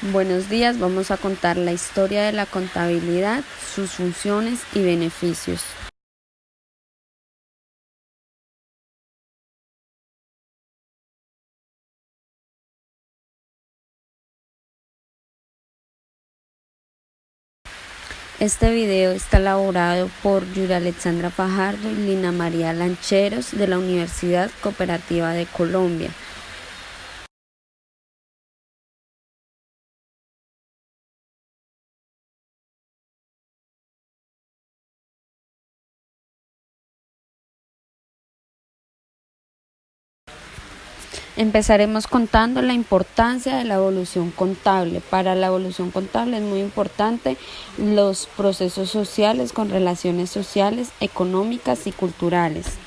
Buenos días, vamos a contar la historia de la contabilidad, sus funciones y beneficios. Este video está elaborado por Yura Alexandra Fajardo y Lina María Lancheros de la Universidad Cooperativa de Colombia. Empezaremos contando la importancia de la evolución contable. Para la evolución contable es muy importante los procesos sociales con relaciones sociales, económicas y culturales.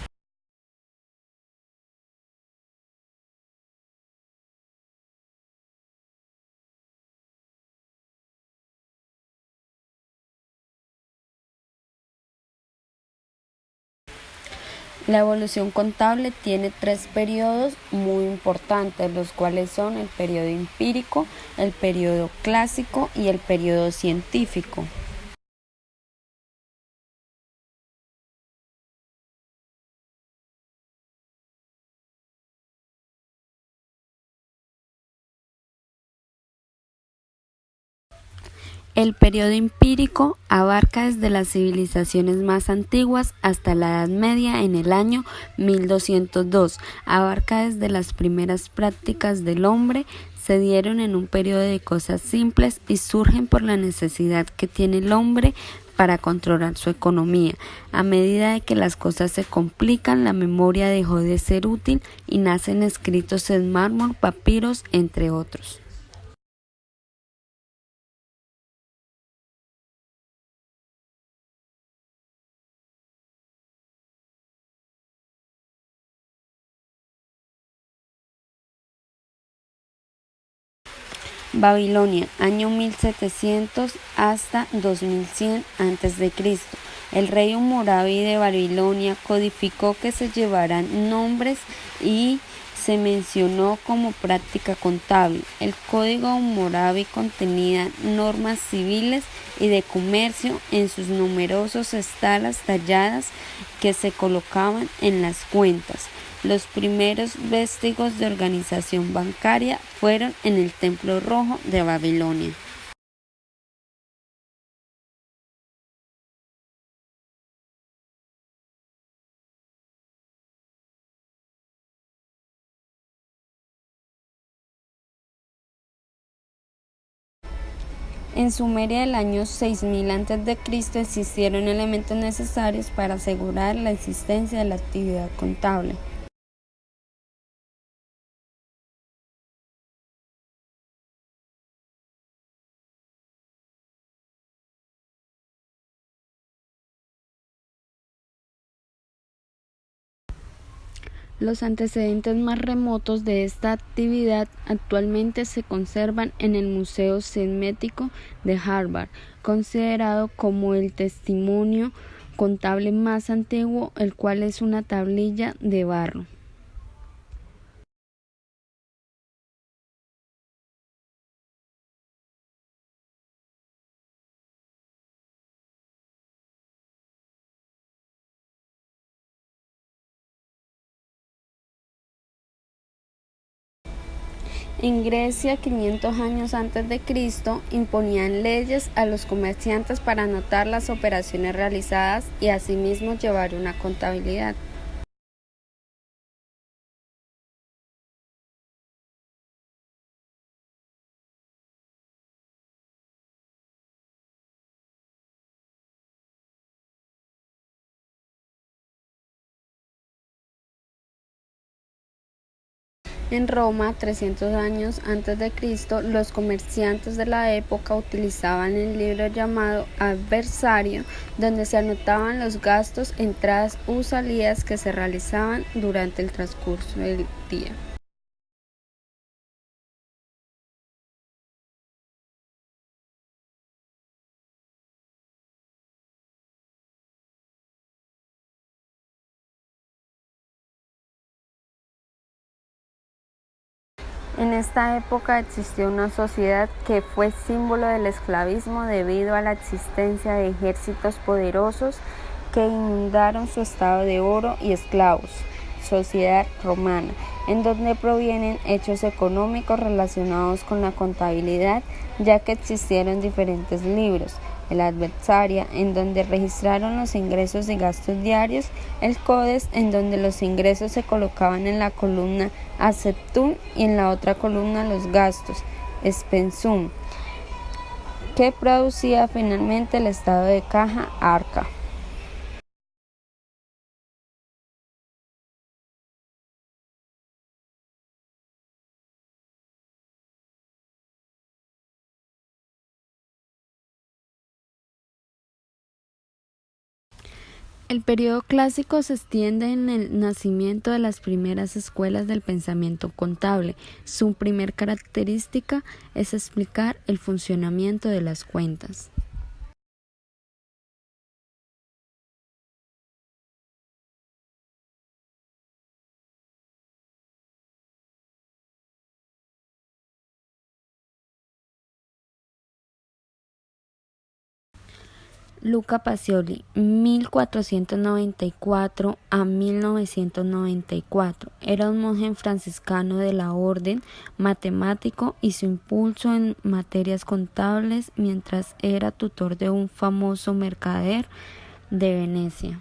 La evolución contable tiene tres periodos muy importantes, los cuales son el periodo empírico, el periodo clásico y el periodo científico. El periodo empírico abarca desde las civilizaciones más antiguas hasta la Edad Media en el año 1202. Abarca desde las primeras prácticas del hombre, se dieron en un periodo de cosas simples y surgen por la necesidad que tiene el hombre para controlar su economía. A medida de que las cosas se complican, la memoria dejó de ser útil y nacen escritos en mármol, papiros, entre otros. Babilonia, año 1700 hasta 2100 a.C. El rey Hammurabi de Babilonia codificó que se llevaran nombres y se mencionó como práctica contable. El código Hammurabi contenía normas civiles y de comercio en sus numerosos estalas talladas que se colocaban en las cuentas. Los primeros vestigios de organización bancaria fueron en el Templo Rojo de Babilonia. En Sumeria del año 6000 a.C. existieron elementos necesarios para asegurar la existencia de la actividad contable. Los antecedentes más remotos de esta actividad actualmente se conservan en el Museo Semmético de Harvard, considerado como el testimonio contable más antiguo, el cual es una tablilla de barro. En Grecia, 500 años antes de Cristo, imponían leyes a los comerciantes para anotar las operaciones realizadas y asimismo llevar una contabilidad. En Roma, 300 años antes de Cristo, los comerciantes de la época utilizaban el libro llamado Adversario, donde se anotaban los gastos, entradas u salidas que se realizaban durante el transcurso del día. En esta época existió una sociedad que fue símbolo del esclavismo debido a la existencia de ejércitos poderosos que inundaron su estado de oro y esclavos, sociedad romana, en donde provienen hechos económicos relacionados con la contabilidad, ya que existieron diferentes libros, el Adversaria, en donde registraron los ingresos y gastos diarios, el Codes, en donde los ingresos se colocaban en la columna Acceptum y en la otra columna los gastos, Expensum, que producía finalmente el estado de caja Arca. El periodo clásico se extiende en el nacimiento de las primeras escuelas del pensamiento contable. Su primer característica es explicar el funcionamiento de las cuentas. Luca Pacioli, 1494 a 1994, era un monje franciscano de la orden, matemático y su impulso en materias contables mientras era tutor de un famoso mercader de Venecia.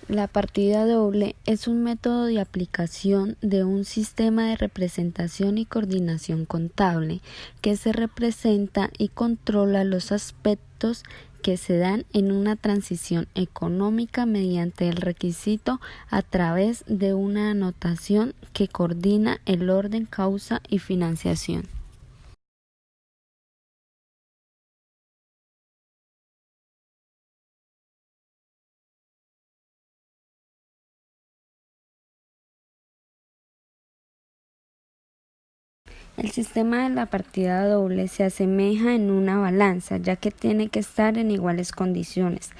La partida doble es un método de aplicación de un sistema de representación y coordinación contable que se representa y controla los aspectos que se dan en una transición económica mediante el requisito a través de una anotación que coordina el orden, causa y financiación. El sistema de la partida doble se asemeja en una balanza, ya que tiene que estar en iguales condiciones.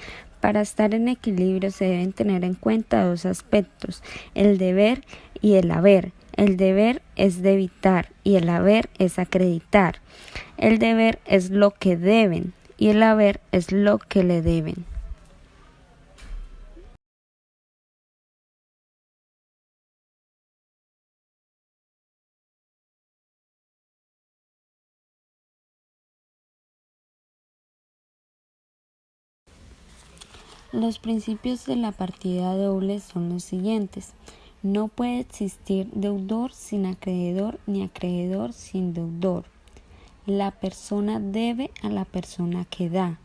Para estar en equilibrio se deben tener en cuenta dos aspectos, el deber y el haber. El deber es debitar y el haber es acreditar. El deber es lo que deben y el haber es lo que le deben. Los principios de la partida doble son los siguientes. No puede existir deudor sin acreedor ni acreedor sin deudor. La persona debe a la persona que da.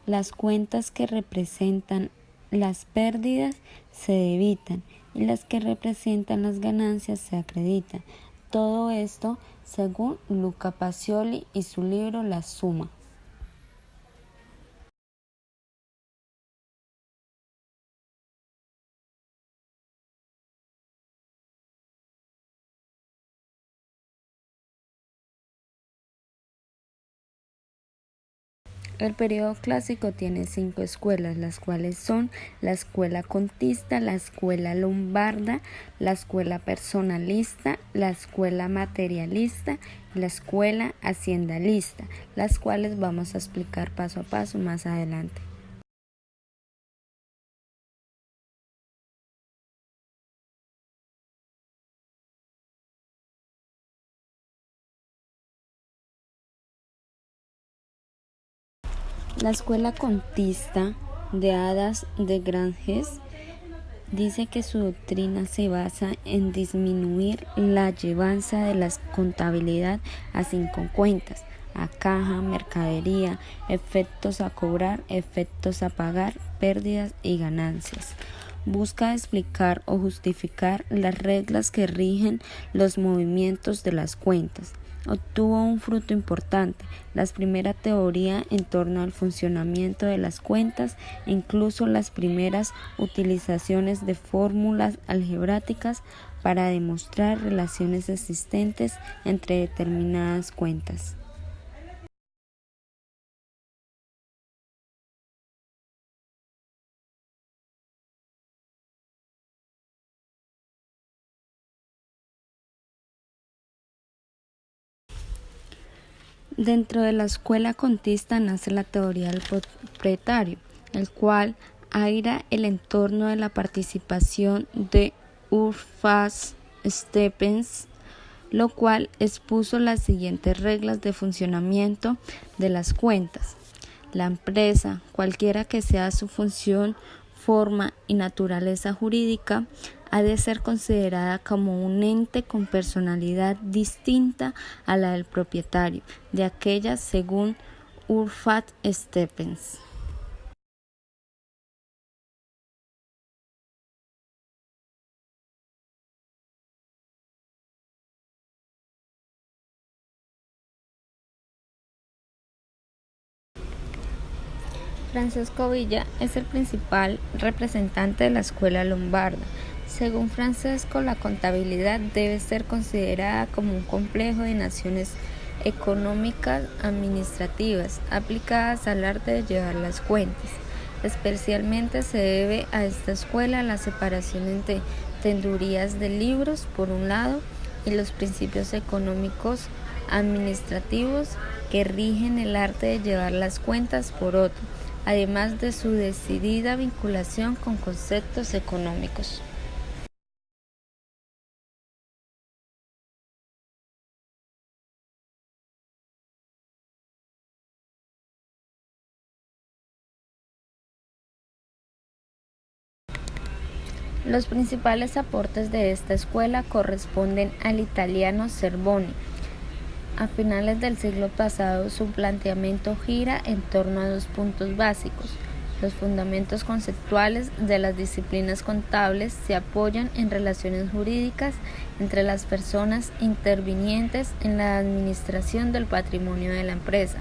Las cuentas que representan las pérdidas se debitan y las que representan las ganancias se acreditan. Todo esto según Luca Pacioli y su libro La Suma. El periodo clásico tiene 5 escuelas, las cuales son la escuela contista, la escuela lombarda, la escuela personalista, la escuela materialista y la escuela haciendalista, las cuales vamos a explicar paso a paso más adelante. La escuela contista de Hadas de Granges dice que su doctrina se basa en disminuir la llevanza de la contabilidad a 5 cuentas, a caja, mercadería, efectos a cobrar, efectos a pagar, pérdidas y ganancias. Busca explicar o justificar las reglas que rigen los movimientos de las cuentas. Obtuvo un fruto importante, la primera teoría en torno al funcionamiento de las cuentas e incluso las primeras utilizaciones de fórmulas algebraicas para demostrar relaciones existentes entre determinadas cuentas. Dentro de la escuela contista nace la teoría del propietario, el cual aira el entorno de la participación de Urfas Stephens, lo cual expuso las siguientes reglas de funcionamiento de las cuentas. La empresa, cualquiera que sea su función, forma y naturaleza jurídica, ha de ser considerada como un ente con personalidad distinta a la del propietario de aquella, según Urfat Stephens. Francesco Villa es el principal representante de la escuela lombarda. Según Francesco, la contabilidad debe ser considerada como un complejo de nociones económicas administrativas aplicadas al arte de llevar las cuentas. Especialmente se debe a esta escuela la separación entre tendurías de libros, por un lado, y los principios económicos administrativos que rigen el arte de llevar las cuentas, por otro, además de su decidida vinculación con conceptos económicos. Los principales aportes de esta escuela corresponden al italiano Zerboni. A finales del siglo pasado, su planteamiento gira en torno a dos puntos básicos. Los fundamentos conceptuales de las disciplinas contables se apoyan en relaciones jurídicas entre las personas intervinientes en la administración del patrimonio de la empresa.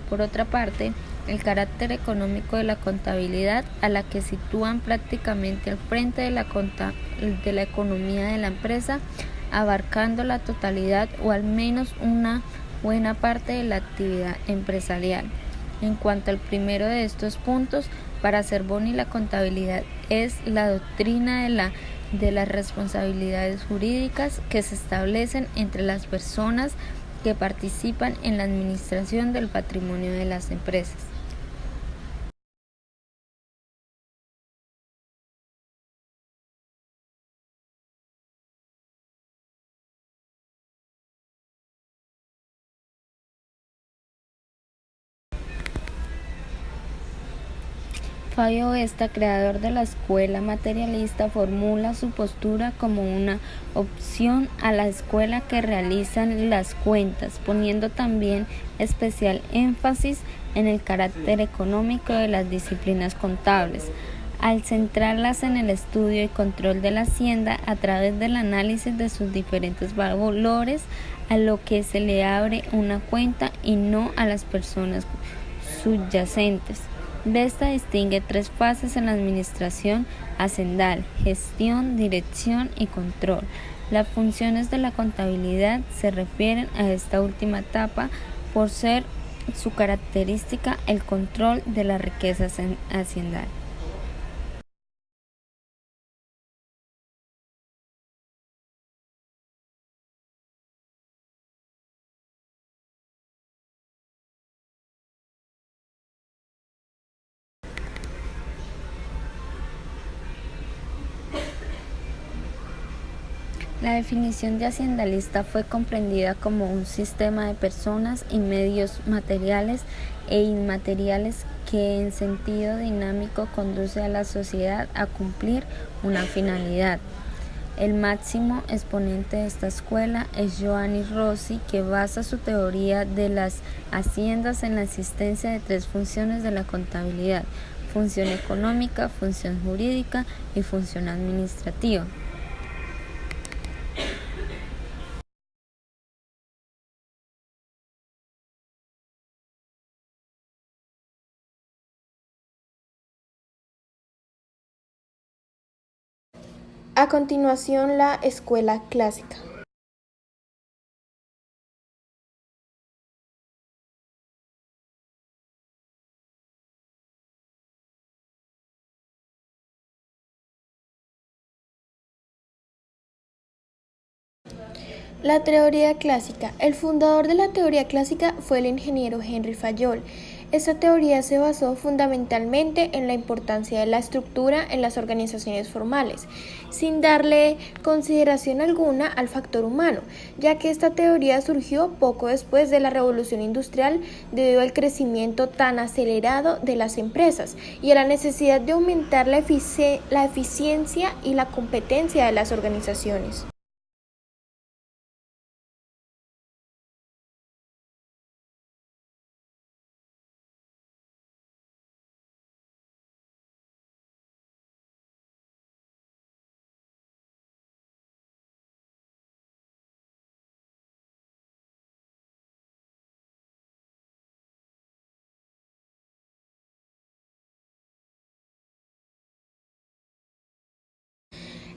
Por otra parte, el carácter económico de la contabilidad, a la que sitúan prácticamente al frente de la economía de la empresa, abarcando la totalidad o al menos una buena parte de la actividad empresarial. En cuanto al primero de estos puntos, para Zerboni la contabilidad es la doctrina de las responsabilidades jurídicas que se establecen entre las personas que participan en la administración del patrimonio de las empresas. Fabio Vesta, creador de la escuela materialista, formula su postura como una opción a la escuela que realizan las cuentas, poniendo también especial énfasis en el carácter económico de las disciplinas contables, al centrarlas en el estudio y control de la hacienda a través del análisis de sus diferentes valores, a lo que se le abre una cuenta y no a las personas subyacentes. Vesta distingue tres fases en la administración hacendal: gestión, dirección y control. Las funciones de la contabilidad se refieren a esta última etapa por ser su característica el control de la riqueza haciendal. La definición de haciendalista fue comprendida como un sistema de personas y medios materiales e inmateriales que en sentido dinámico conduce a la sociedad a cumplir una finalidad. El máximo exponente de esta escuela es Giovanni Rossi, que basa su teoría de las haciendas en la existencia de tres funciones de la contabilidad: función económica, función jurídica y función administrativa. A continuación, la escuela clásica. La teoría clásica. El fundador de la teoría clásica fue el ingeniero Henry Fayol. Esta teoría se basó fundamentalmente en la importancia de la estructura en las organizaciones formales, sin darle consideración alguna al factor humano, ya que esta teoría surgió poco después de la Revolución Industrial debido al crecimiento tan acelerado de las empresas y a la necesidad de aumentar la eficiencia y la competencia de las organizaciones.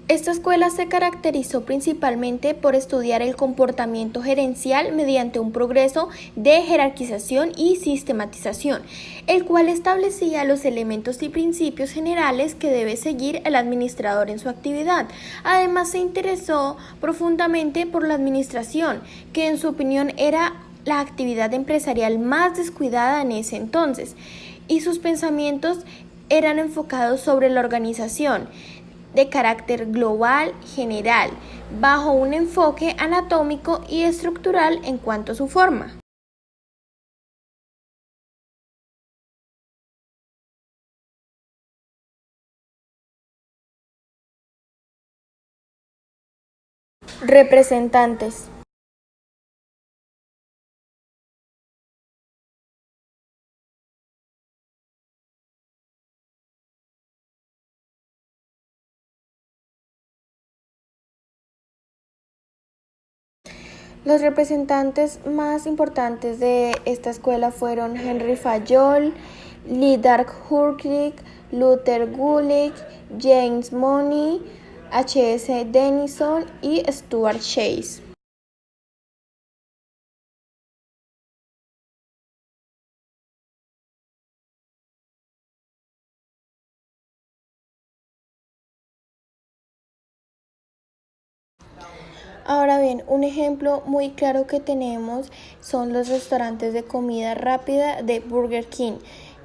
Esta escuela se caracterizó principalmente por estudiar el comportamiento gerencial mediante un progreso de jerarquización y sistematización, el cual establecía los elementos y principios generales que debe seguir el administrador en su actividad. Además, se interesó profundamente por la administración, que en su opinión era la actividad empresarial más descuidada en ese entonces, y sus pensamientos eran enfocados sobre la organización de carácter global general, bajo un enfoque anatómico y estructural en cuanto a su forma. Representantes. Los representantes más importantes de esta escuela fueron Henry Fayol, Lee Dark-Hurklick, Luther Gulick, James Money, H.S. Denison y Stuart Chase. Ahora bien, un ejemplo muy claro que tenemos son los restaurantes de comida rápida de Burger King.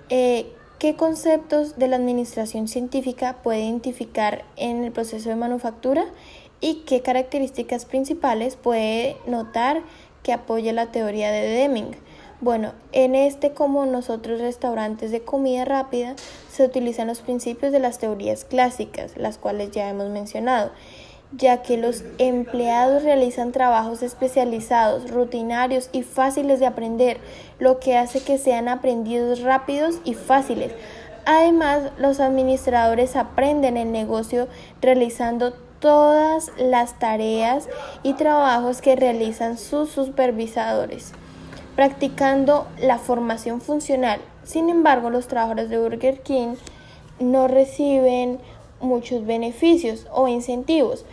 ¿Qué conceptos de la administración científica puede identificar en el proceso de manufactura y qué características principales puede notar que apoya la teoría de Deming? Bueno, en este como nosotros restaurantes de comida rápida se utilizan los principios de las teorías clásicas, las cuales ya hemos mencionado, ya que los empleados realizan trabajos especializados, rutinarios y fáciles de aprender, lo que hace que sean aprendidos rápidos y fáciles. Además, los administradores aprenden el negocio realizando todas las tareas y trabajos que realizan sus supervisadores, practicando la formación funcional. Sin embargo, los trabajadores de Burger King no reciben muchos beneficios o incentivos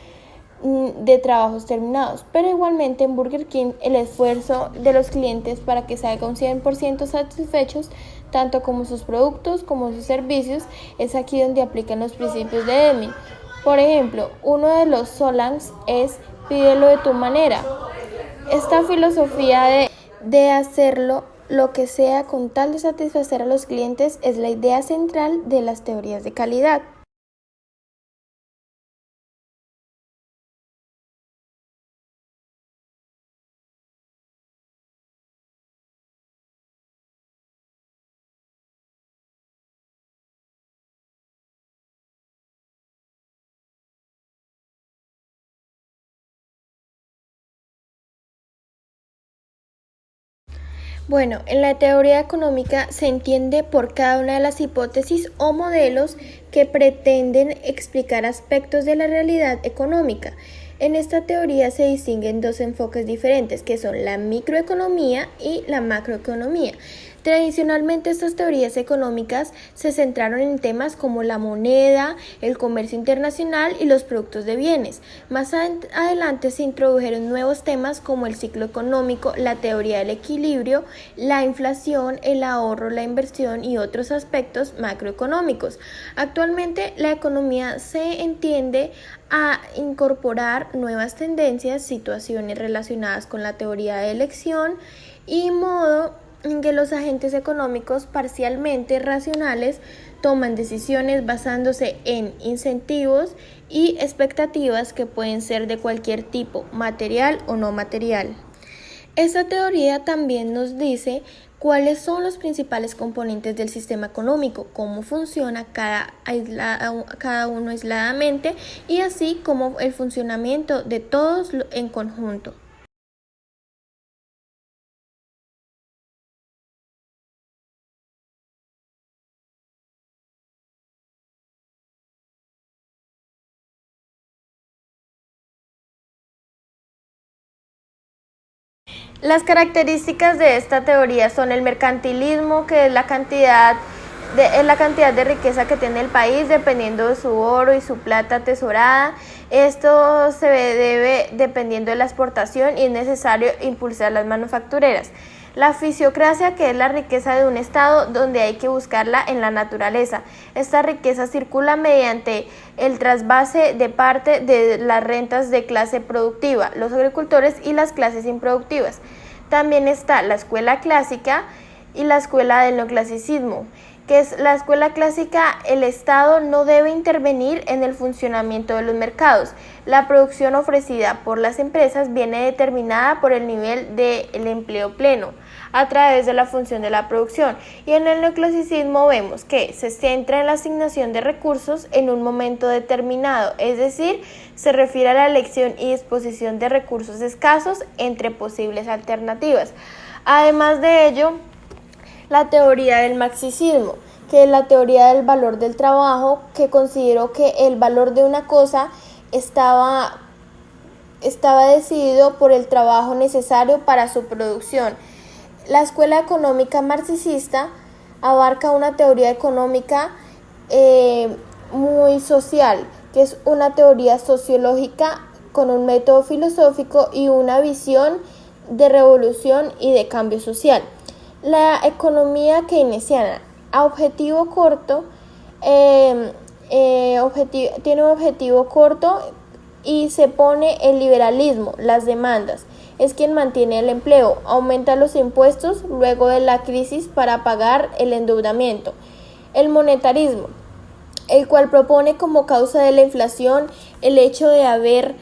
de trabajos terminados, pero igualmente en Burger King el esfuerzo de los clientes para que salgan 100% satisfechos tanto como sus productos como sus servicios es aquí donde aplican los principios de Deming. Por ejemplo, uno de los slogans es pídelo de tu manera. Esta filosofía de hacerlo lo que sea con tal de satisfacer a los clientes es la idea central de las teorías de calidad. Bueno, en la teoría económica se entiende por cada una de las hipótesis o modelos que pretenden explicar aspectos de la realidad económica. En esta teoría se distinguen dos enfoques diferentes, que son la microeconomía y la macroeconomía. Tradicionalmente estas teorías económicas se centraron en temas como la moneda, el comercio internacional y los productos de bienes. Más adelante se introdujeron nuevos temas como el ciclo económico, la teoría del equilibrio, la inflación, el ahorro, la inversión y otros aspectos macroeconómicos. Actualmente la economía se entiende a incorporar nuevas tendencias, situaciones relacionadas con la teoría de elección y modo en que los agentes económicos parcialmente racionales toman decisiones basándose en incentivos y expectativas que pueden ser de cualquier tipo, material o no material. Esta teoría también nos dice cuáles son los principales componentes del sistema económico, cómo funciona cada uno aisladamente y así como el funcionamiento de todos en conjunto. Las características de esta teoría son el mercantilismo, que es la cantidad de riqueza que tiene el país dependiendo de su oro y su plata atesorada. Esto se debe dependiendo de la exportación y es necesario impulsar las manufactureras. La fisiocracia, que es la riqueza de un estado donde hay que buscarla en la naturaleza. Esta riqueza circula mediante el trasvase de parte de las rentas de clase productiva, los agricultores y las clases improductivas. También está la escuela clásica y la escuela del neoclasicismo, que es la escuela clásica. El Estado no debe intervenir en el funcionamiento de los mercados. La producción ofrecida por las empresas viene determinada por el nivel del empleo pleno a través de la función de la producción. Y en el neoclasicismo vemos que se centra en la asignación de recursos en un momento determinado, es decir, se refiere a la elección y disposición de recursos escasos entre posibles alternativas. Además de ello, la teoría del marxismo, que es la teoría del valor del trabajo, que consideró que el valor de una cosa estaba decidido por el trabajo necesario para su producción. La escuela económica marxista abarca una teoría económica muy social, que es una teoría sociológica con un método filosófico y una visión de revolución y de cambio social. La economía keynesiana a objetivo corto tiene un objetivo corto y se pone el liberalismo, las demandas. Es quien mantiene el empleo, aumenta los impuestos luego de la crisis para pagar el endeudamiento. El monetarismo, el cual propone como causa de la inflación el hecho de haber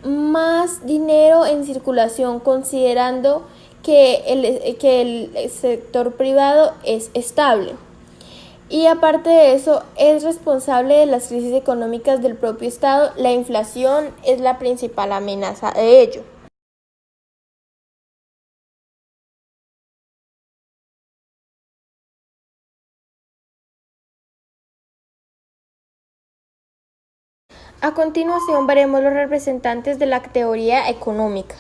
más dinero en circulación, considerando que el sector privado es estable. Y aparte de eso, es responsable de las crisis económicas del propio Estado. La inflación es la principal amenaza de ello. A continuación veremos los representantes de la teoría económica.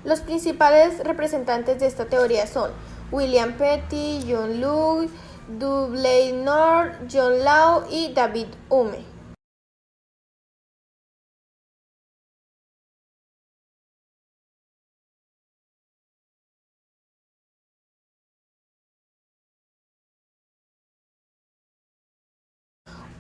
Los principales representantes de esta teoría son William Petty, John Locke, Dudley North, John Law y David Hume.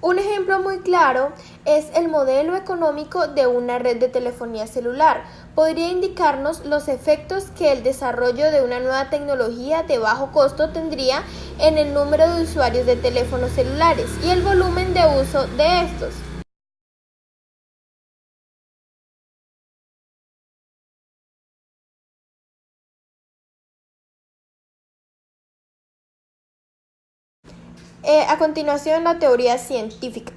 Un ejemplo muy claro es el modelo económico de una red de telefonía celular. Podría indicarnos los efectos que el desarrollo de una nueva tecnología de bajo costo tendría en el número de usuarios de teléfonos celulares y el volumen de uso de estos. A continuación, la teoría científica.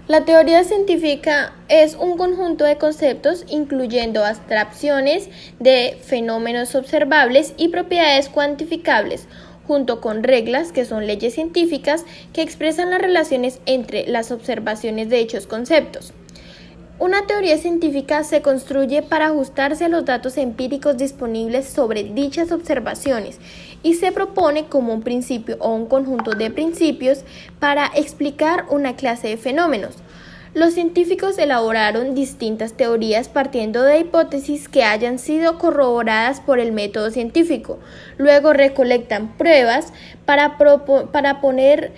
La teoría científica es un conjunto de conceptos incluyendo abstracciones de fenómenos observables y propiedades cuantificables, junto con reglas que son leyes científicas que expresan las relaciones entre las observaciones de dichos conceptos. Una teoría científica se construye para ajustarse a los datos empíricos disponibles sobre dichas observaciones y se propone como un principio o un conjunto de principios para explicar una clase de fenómenos. Los científicos elaboraron distintas teorías partiendo de hipótesis que hayan sido corroboradas por el método científico. Luego recolectan pruebas para poner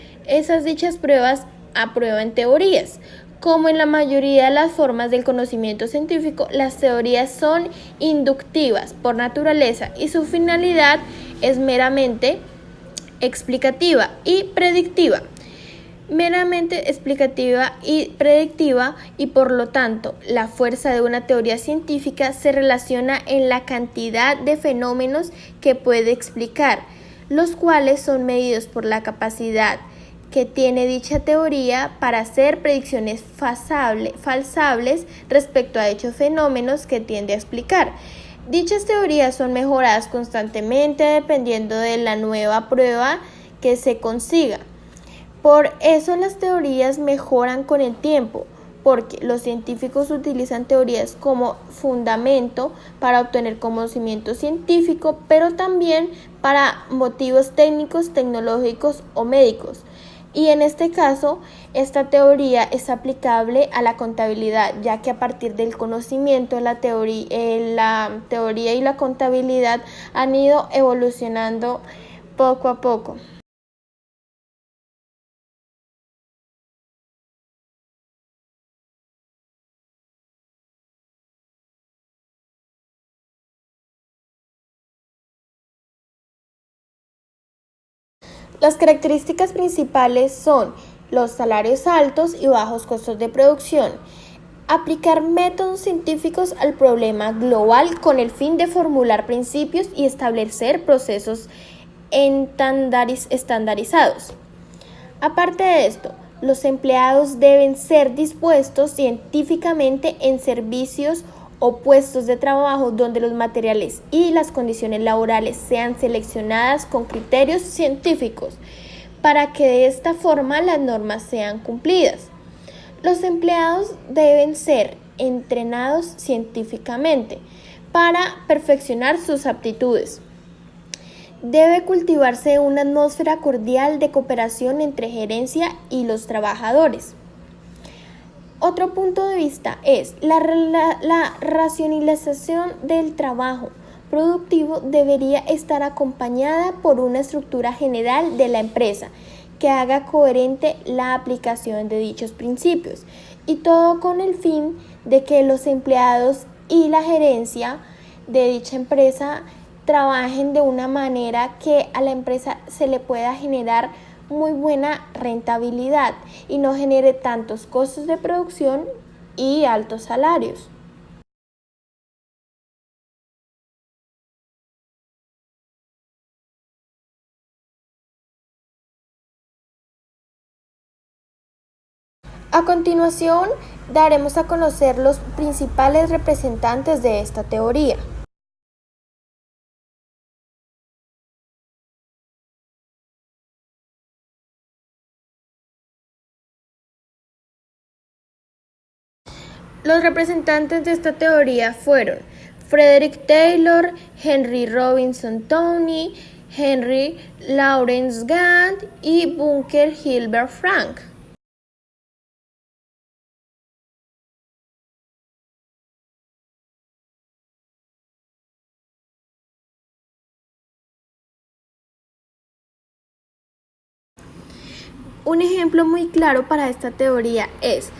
dichas pruebas a prueba en teorías. Como en la mayoría de las formas del conocimiento científico, las teorías son inductivas por naturaleza y su finalidad es meramente explicativa y predictiva. Y por lo tanto la fuerza de una teoría científica se relaciona en la cantidad de fenómenos que puede explicar, los cuales son medidos por la capacidad que tiene dicha teoría para hacer predicciones falsables respecto a dichos fenómenos que tiende a explicar. Dichas teorías son mejoradas constantemente dependiendo de la nueva prueba que se consiga. Por eso las teorías mejoran con el tiempo, porque los científicos utilizan teorías como fundamento para obtener conocimiento científico, pero también para motivos técnicos, tecnológicos o médicos. Y en este caso, esta teoría es aplicable a la contabilidad, ya que a partir del conocimiento, la teoría y la contabilidad han ido evolucionando poco a poco. Las características principales son los salarios altos y bajos costos de producción. Aplicar métodos científicos al problema global con el fin de formular principios y establecer procesos estandarizados. Aparte de esto, los empleados deben ser dispuestos científicamente en servicios o puestos de trabajo donde los materiales y las condiciones laborales sean seleccionadas con criterios científicos para que de esta forma las normas sean cumplidas. Los empleados deben ser entrenados científicamente para perfeccionar sus aptitudes. Debe cultivarse una atmósfera cordial de cooperación entre gerencia y los trabajadores. Otro punto de vista es la racionalización del trabajo productivo debería estar acompañada por una estructura general de la empresa que haga coherente la aplicación de dichos principios, y todo con el fin de que los empleados y la gerencia de dicha empresa trabajen de una manera que a la empresa se le pueda generar muy buena rentabilidad y no genere tantos costos de producción y altos salarios. A continuación, daremos a conocer los principales representantes de esta teoría. Los representantes de esta teoría fueron Frederick Taylor, Henry Robinson Tony, Henry Lawrence Gant y Bunker Hilbert Frank. Un ejemplo muy claro para esta teoría es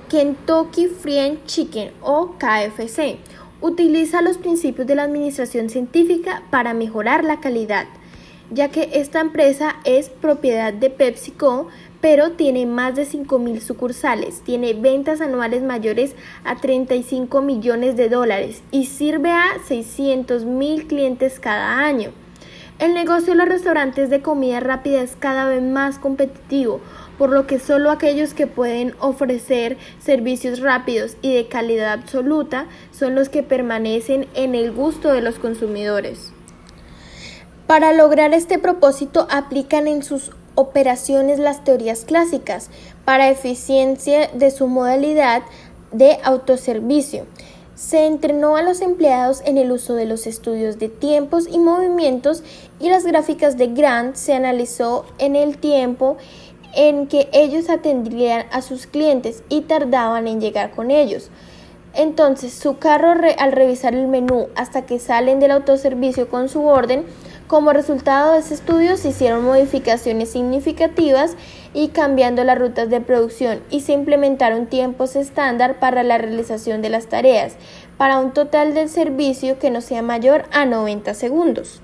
Kentucky Fried Chicken o KFC. Utiliza los principios de la administración científica para mejorar la calidad, ya que esta empresa es propiedad de PepsiCo, pero tiene más de 5.000 sucursales, tiene ventas anuales mayores a $35 millones y sirve a 600.000 clientes cada año. El negocio de los restaurantes de comida rápida es cada vez más competitivo, por lo que solo aquellos que pueden ofrecer servicios rápidos y de calidad absoluta son los que permanecen en el gusto de los consumidores. Para lograr este propósito aplican en sus operaciones las teorías clásicas para eficiencia de su modalidad de autoservicio. Se entrenó a los empleados en el uso de los estudios de tiempos y movimientos y las gráficas de Grant se analizó en el tiempo en que ellos atendían a sus clientes y tardaban en llegar con ellos. Entonces, su carro al revisar el menú hasta que salen del autoservicio con su orden. Como resultado de ese estudio se hicieron modificaciones significativas y cambiando las rutas de producción y se implementaron tiempos estándar para la realización de las tareas, para un total del servicio que no sea mayor a 90 segundos.